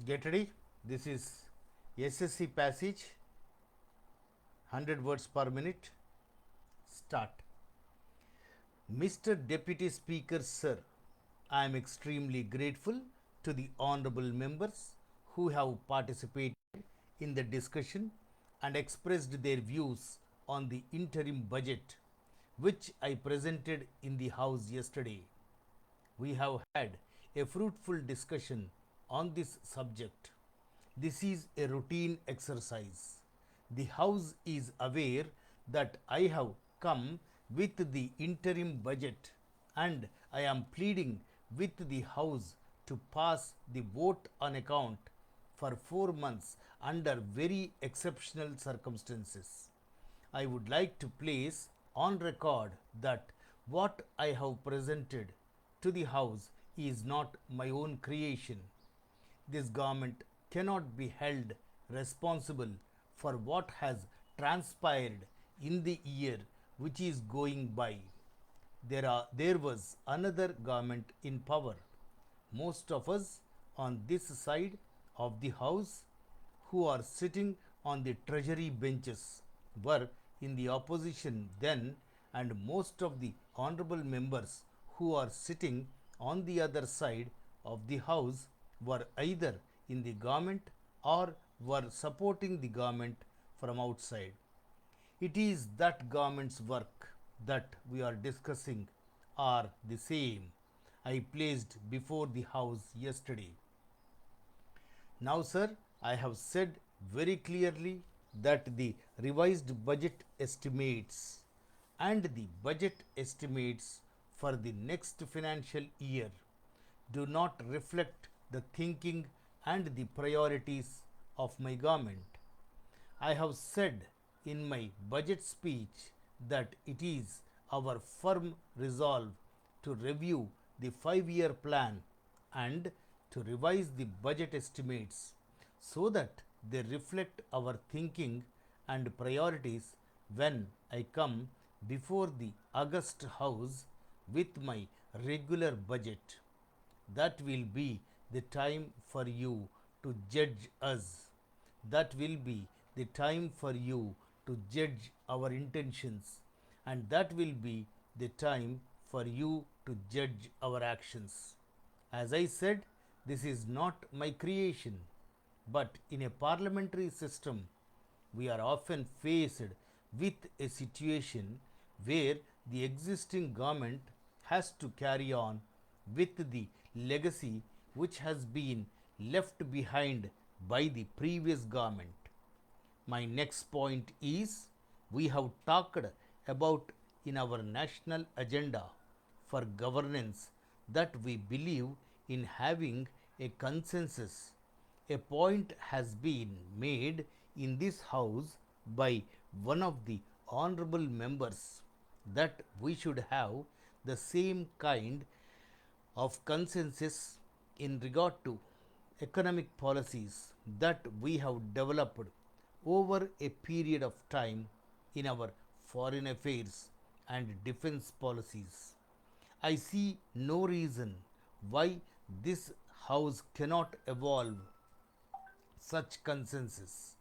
Get ready. This is Ssc Passage, 100 words per minute. Start. Mr. Deputy Speaker, Sir, I am extremely grateful to the honorable members who have participated in the discussion and expressed their views on the interim budget which I presented in the House yesterday. We have had a fruitful discussion on this subject. This is a routine exercise. The House is aware that I have come with the interim budget and I am pleading with the House to pass the vote on account for 4 months under very exceptional circumstances. I would like to place on record that what I have presented to the House is not my own creation. This government cannot be held responsible for what has transpired in the year which is going by. There was another government in power. Most of us on this side of the House who are sitting on the treasury benches were in the opposition then, and most of the honorable members who are sitting on the other side of the House were either in the government or were supporting the government from outside. It is that government's work that we are discussing are the same I placed before the House yesterday. Now, sir, I have said very clearly that the revised budget estimates and the budget estimates for the next financial year do not reflect the thinking and the priorities of my government. I have said in my budget speech that it is our firm resolve to review the 5-year plan and to revise the budget estimates so that they reflect our thinking and priorities when I come before the August House with my regular budget. That will be the time for you to judge us. That will be the time for you to judge our intentions, and that will be the time for you to judge our actions. As I said, this is not my creation, but in a parliamentary system, we are often faced with a situation where the existing government has to carry on with the legacy which has been left behind by the previous government. My next point is we have talked about in our national agenda for governance that we believe in having a consensus. A point has been made in this House by one of the honorable members that we should have the same kind of consensus in regard to economic policies that we have developed over a period of time in our foreign affairs and defense policies. I see no reason why this House cannot evolve such consensus.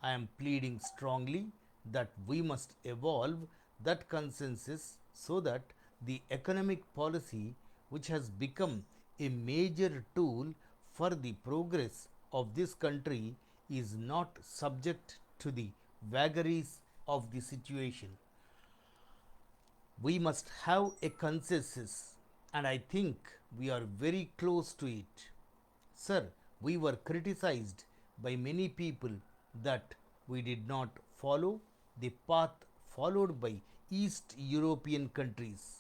I am pleading strongly that we must evolve that consensus so that the economic policy, which has become a major tool for the progress of this country, is not subject to the vagaries of the situation. We must have a consensus, and I think we are very close to it. Sir, we were criticized by many people that we did not follow the path followed by East European countries.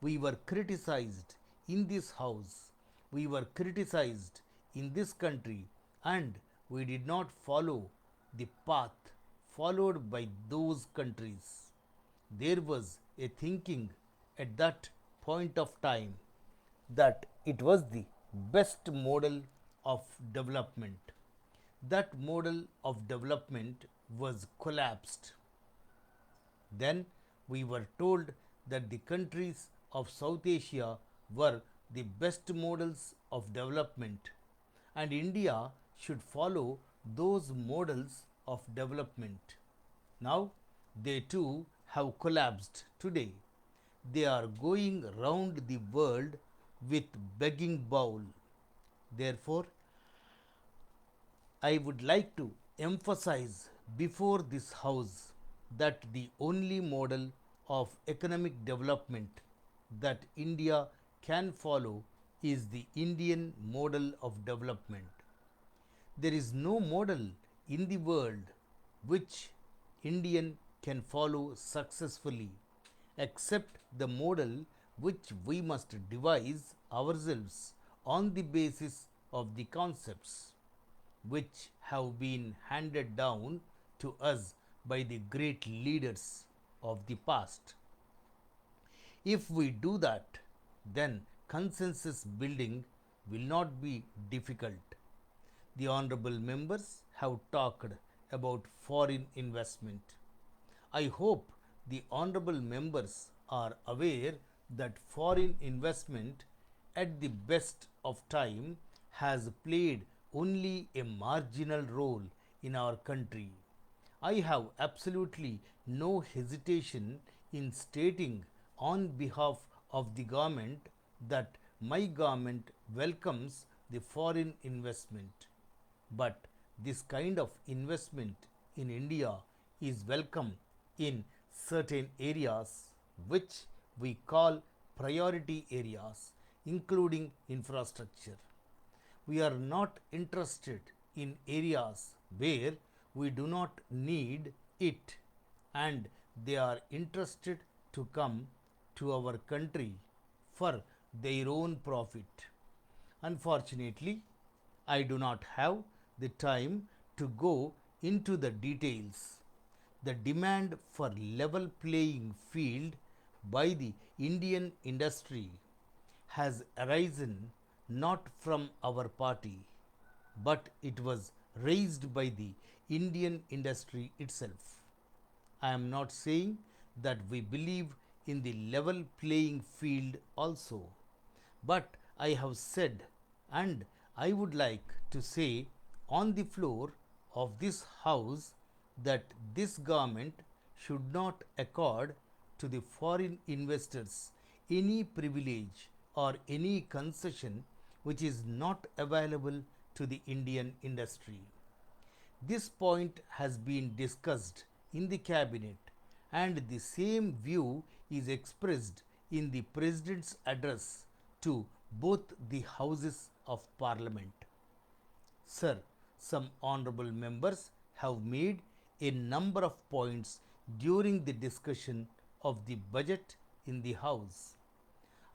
We were criticized in this House. We were criticized in this country, and we did not follow the path followed by those countries. There was a thinking at that point of time that it was the best model of development. That model of development was collapsed. Then we were told that the countries of South Asia were the best models of development, and India should follow those models of development. Now, they too have collapsed today. They are going round the world with begging bowl. Therefore, I would like to emphasize before this House that the only model of economic development that India can follow is the Indian model of development. There is no model in the world which Indian can follow successfully except the model which we must devise ourselves on the basis of the concepts which have been handed down to us by the great leaders of the past. If we do that, then consensus building will not be difficult. The honorable members have talked about foreign investment. I hope the honorable members are aware that foreign investment at the best of time has played only a marginal role in our country. I have absolutely no hesitation in stating on behalf of the government that my government welcomes the foreign investment. But this kind of investment in India is welcome in certain areas which we call priority areas, including infrastructure. We are not interested in areas where we do not need it and they are interested to come to our country for their own profit. Unfortunately, I do not have the time to go into the details. The demand for level playing field by the Indian industry has arisen not from our party, but it was raised by the Indian industry itself. I am not saying that we believe in the level playing field also, but I have said, and I would like to say on the floor of this House, that this government should not accord to the foreign investors any privilege or any concession which is not available to the Indian industry. This point has been discussed in the cabinet and the same view is expressed in the President's address to both the Houses of Parliament. Sir, some honorable members have made a number of points during the discussion of the budget in the House.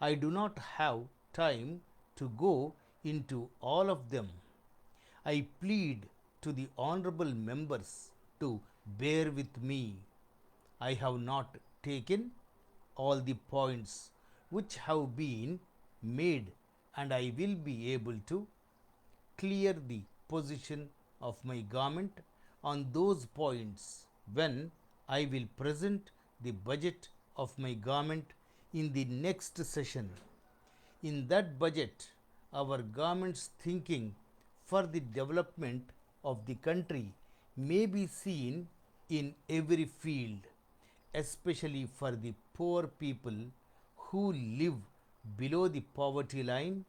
I do not have time to go into all of them. I plead to the honorable members to bear with me. I have not taken all the points which have been made, and I will be able to clear the position of my government on those points when I will present the budget of my government in the next session. In that budget, our government's thinking for the development of the country may be seen in every field, especially for the poor people who live below the poverty line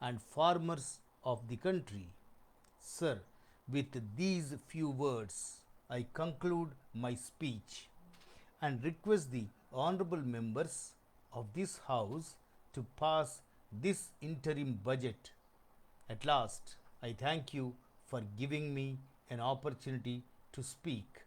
and farmers of the country. Sir, with these few words, I conclude my speech and request the honorable members of this House to pass this interim budget. At last, I thank you for giving me an opportunity to speak.